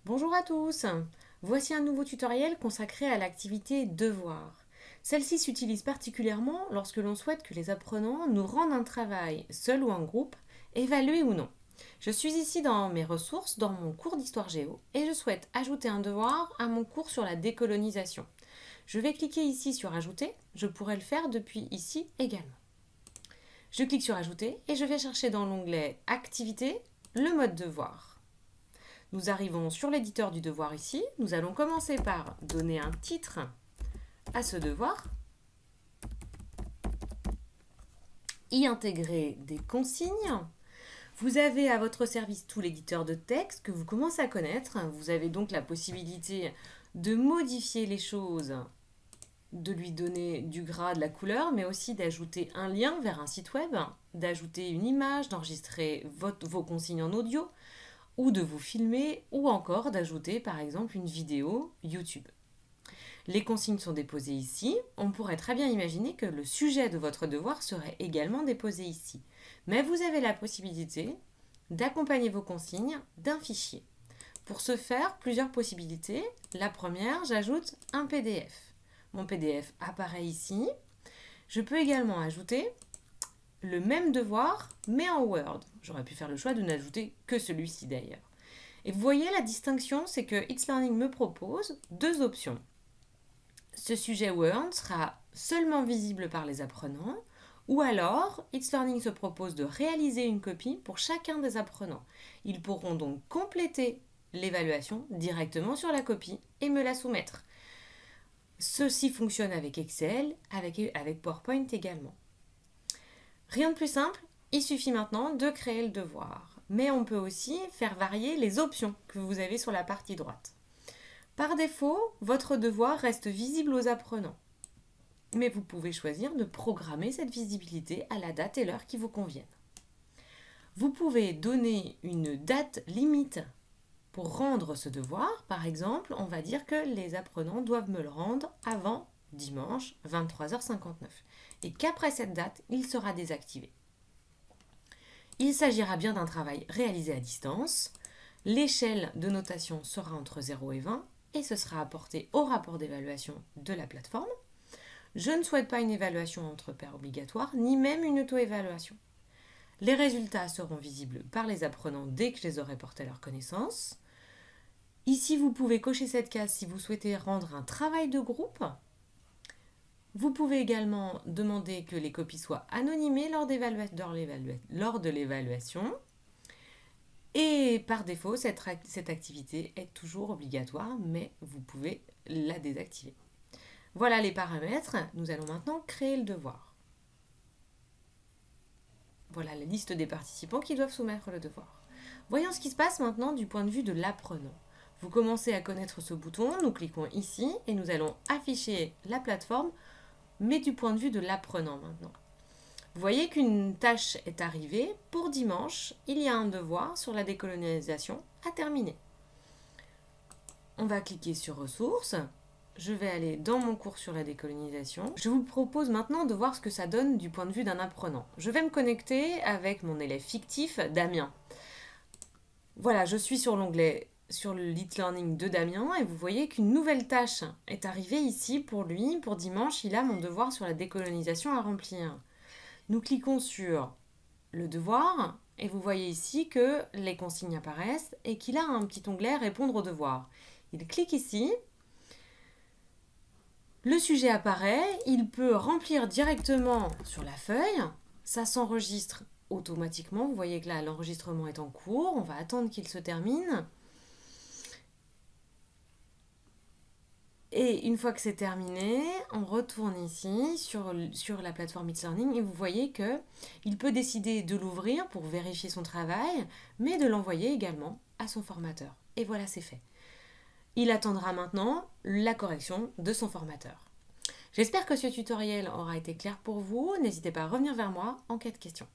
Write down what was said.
Bonjour à tous, voici un nouveau tutoriel consacré à l'activité devoir. Celle-ci s'utilise particulièrement lorsque l'on souhaite que les apprenants nous rendent un travail, seul ou en groupe, évalué ou non. Je suis ici dans mes ressources, dans mon cours d'histoire géo, et je souhaite ajouter un devoir à mon cours sur la décolonisation. Je vais cliquer ici sur ajouter, je pourrais le faire depuis ici également. Je clique sur ajouter et je vais chercher dans l'onglet activité le mode devoir. Nous arrivons sur l'éditeur du devoir ici. Nous allons commencer par donner un titre à ce devoir, y intégrer des consignes. Vous avez à votre service tout l'éditeur de texte que vous commencez à connaître. Vous avez donc la possibilité de modifier les choses, de lui donner du gras, de la couleur, mais aussi d'ajouter un lien vers un site web, d'ajouter une image, d'enregistrer vos consignes en audio, ou de vous filmer, ou encore d'ajouter par exemple une vidéo YouTube. Les consignes sont déposées ici. On pourrait très bien imaginer que le sujet de votre devoir serait également déposé ici. Mais vous avez la possibilité d'accompagner vos consignes d'un fichier. Pour ce faire, plusieurs possibilités. La première, j'ajoute un PDF. Mon PDF apparaît ici. Je peux également ajouter le même devoir, mais en Word. J'aurais pu faire le choix de n'ajouter que celui-ci d'ailleurs. Et vous voyez la distinction, c'est que It's Learning me propose deux options. Ce sujet Word sera seulement visible par les apprenants, ou alors It's Learning se propose de réaliser une copie pour chacun des apprenants. Ils pourront donc compléter l'évaluation directement sur la copie et me la soumettre. Ceci fonctionne avec Excel, avec PowerPoint également. Rien de plus simple, il suffit maintenant de créer le devoir. Mais on peut aussi faire varier les options que vous avez sur la partie droite. Par défaut, votre devoir reste visible aux apprenants. Mais vous pouvez choisir de programmer cette visibilité à la date et l'heure qui vous conviennent. Vous pouvez donner une date limite pour rendre ce devoir. Par exemple, on va dire que les apprenants doivent me le rendre avant dimanche 23h59 et qu'après cette date, il sera désactivé. Il s'agira bien d'un travail réalisé à distance. L'échelle de notation sera entre 0 et 20 et ce sera apporté au rapport d'évaluation de la plateforme. Je ne souhaite pas une évaluation entre pairs obligatoire, ni même une auto-évaluation. Les résultats seront visibles par les apprenants dès que je les aurai portés à leur connaissance. Ici, vous pouvez cocher cette case si vous souhaitez rendre un travail de groupe. Vous pouvez également demander que les copies soient anonymées lors de l'évaluation. Et par défaut, cette activité est toujours obligatoire, mais vous pouvez la désactiver. Voilà les paramètres. Nous allons maintenant créer le devoir. Voilà la liste des participants qui doivent soumettre le devoir. Voyons ce qui se passe maintenant du point de vue de l'apprenant. Vous commencez à connaître ce bouton, nous cliquons ici et nous allons afficher la plateforme, mais du point de vue de l'apprenant maintenant. Vous voyez qu'une tâche est arrivée. Pour dimanche, il y a un devoir sur la décolonisation à terminer. On va cliquer sur ressources. Je vais aller dans mon cours sur la décolonisation. Je vous propose maintenant de voir ce que ça donne du point de vue d'un apprenant. Je vais me connecter avec mon élève fictif, Damien. Voilà, je suis sur l'onglet sur le It's Learning de Damien et vous voyez qu'une nouvelle tâche est arrivée ici pour lui. Pour dimanche, il a mon devoir sur la décolonisation à remplir. Nous cliquons sur le devoir et vous voyez ici que les consignes apparaissent et qu'il a un petit onglet répondre au devoir. Il clique ici, le sujet apparaît, il peut remplir directement sur la feuille, ça s'enregistre automatiquement. Vous voyez que là l'enregistrement est en cours, on va attendre qu'il se termine. Et une fois que c'est terminé, on retourne ici sur la plateforme It's Learning et vous voyez qu'il peut décider de l'ouvrir pour vérifier son travail, mais de l'envoyer également à son formateur. Et voilà, c'est fait. Il attendra maintenant la correction de son formateur. J'espère que ce tutoriel aura été clair pour vous. N'hésitez pas à revenir vers moi en cas de questions.